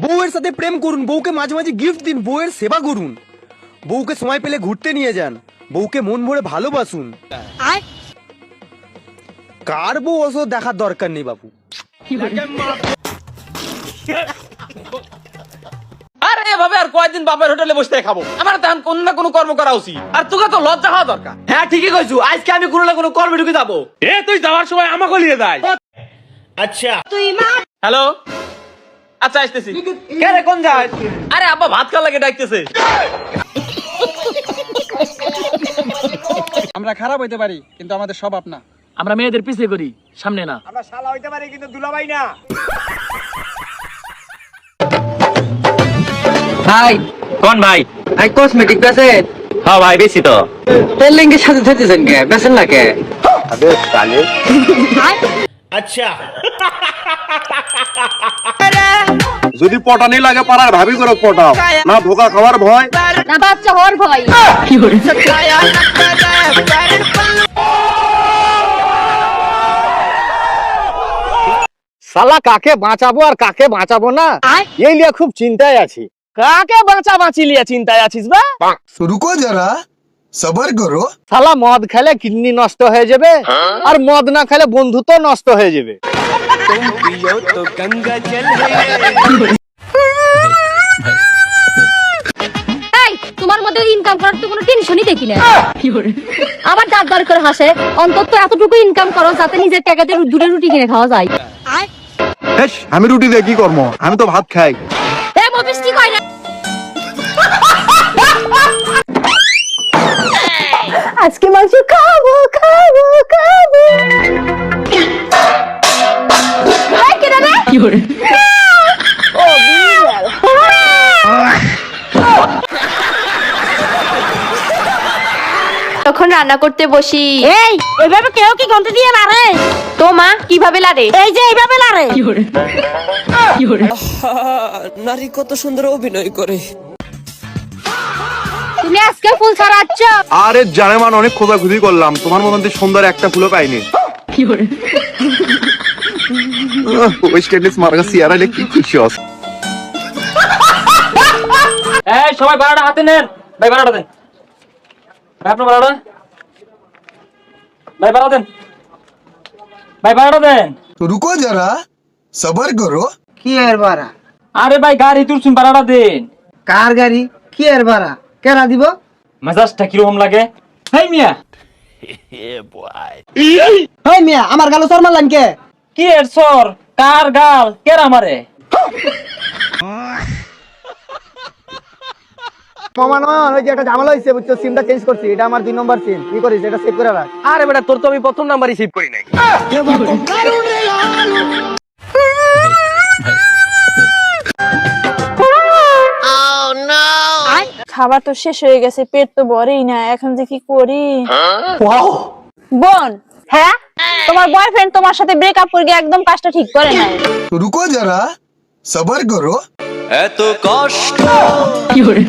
বউয়ের সাথে প্রেম করুন, বউকে মাঝে মাঝে গিফট দিন, বউয়ের সেবা করুন, বউকে সময় পেলে ঘুরতে নিয়ে যান, বউকে মন ভরে ভালোবাসুন। কার বউ ওসব দেখার দরকার নেই বাবু। আরে এভাবে আর কয়দিন বাপের হোটেলে বসে খাবো? আমার তো কোন না কোনো কর্ম করা উচিত। আর তোকে তো লজ্জা হওয়া দরকার। হ্যাঁ ঠিকই কইছু, আজকে আমি কোনো না কোনো কর্মে ঢুকে যাবো। তুই যাওয়ার সময় আমাকে নিয়ে যাই। আচ্ছা হ্যালো, আচ্ছা আসতেছি। কে রে, কোন যায়? আরে আব্বা ভাত খাওয়া লাগে ডাকতেছে। আমরা খারাপ হইতে পারি কিন্তু আমাদের স্বভাব না। আমরা মেয়েদের পিছিয়ে করি, সামনে না। আমরা শালা হইতে পারি কিন্তু দুলাভাই না। ভাই কোন ভাই? ভাই কসমেটিক বেচেন? হ্যাঁ ভাই বেশি তো। তেল লিঙ্গের সাথে থেতেছেন কে? বেচেন না কে? আচ্ছা যদি পটানি লাগে পাড়ার ভাবি করে পটাও, না ধোকা খাওয়ার ভয়। না বাচ্চা হওয়ার ভয়। শালা কাকে বাঁচাবো আর কাকে বাঁচাবো না এই নিয়ে খুব চিন্তায় আছি। কাকে বাঁচাবাঁচি লিয়ে চিন্তায় আছিস বা? रुको जरा सबर करो। শালা মদ খেলে কিডনি নষ্ট হয়ে যাবে, আর মদ না খেলে বন্ধুত্ব নষ্ট হয়ে যাবে। এই তোমার মধ্যে ইনকাম করার তো কোনো টেনশনই দেখি না। আবার দাঁত বার করে হাসে। অন্তত এতটুকু ইনকাম করো যাতে নিজের টাকাতে দুটো রুটি কিনে খাওয়া যায়। আমি রুটি দিয়ে কি করবো? আমি তো ভাত খাই। এ মফিস কি কয় না? আজকে মাংস খাবো খাবো খাবো। এই কে রে? কি করে? ও বিড়াল। তখন রান্না করতে বসি। এই এভাবে কেউ কি গন্তে দিয়ে লারে? তো মা কিভাবে লাড়ে? এই যে এইভাবে লারে। কি করে? কি করে? নারী কত সুন্দর অভিনয় করে। তুমি আজকে ফুল ছড়াচ্ছ? আরে জানে মান অনেক খোঁজাখুঁজি করলাম, তোমার মতন সুন্দর একটা ফুলও পাইনি। কি করে? ওই স্টেটলেস মার্কা সিয়ারা কি খুশি হস। এই সবাই বাড়াটা হাতে নেন। ভাই বাড়াটা দেন। ভাই আপনার বাড়াটা। ভাই বাড়া দেন। ভাই বাড়াটা দেন। रुको जरा सबर करो। কি এর ভাড়া? আরে ভাই গাড়ি তুলছুন, বাড়াটা দেন। কার গাড়ি? কি এর ভাড়া? কেনা দিব? মেজাজটা কিরকম লাগে? হেই মিয়া, এই মিয়া আমার গালো চর মারলেন কে? কি এর সর? কার গাল? কেরা মারে? ওই যে একটা ঝামেলা হয়েছে বুঝছো, সিমটা চেঞ্জ করছি, এটা আমার 2 নম্বর সিম। কি করিস এটা সেভ করে রাখ। আরে বেটা তোর তো আমি প্রথম নাম্বারই সেভ করি নাই। খাবার তো শেষ হয়ে গেছে, পেট তো ভরেই না, এখন যে কি করি? বোন, হ্যাঁ তোমার বয়ফ্রেন্ড তোমার সাথে ব্রেকআপ করে গিয়ে একদম কাজটা ঠিক করে নাই। रुको जरा सबर करो। এত কষ্ট। কি করে?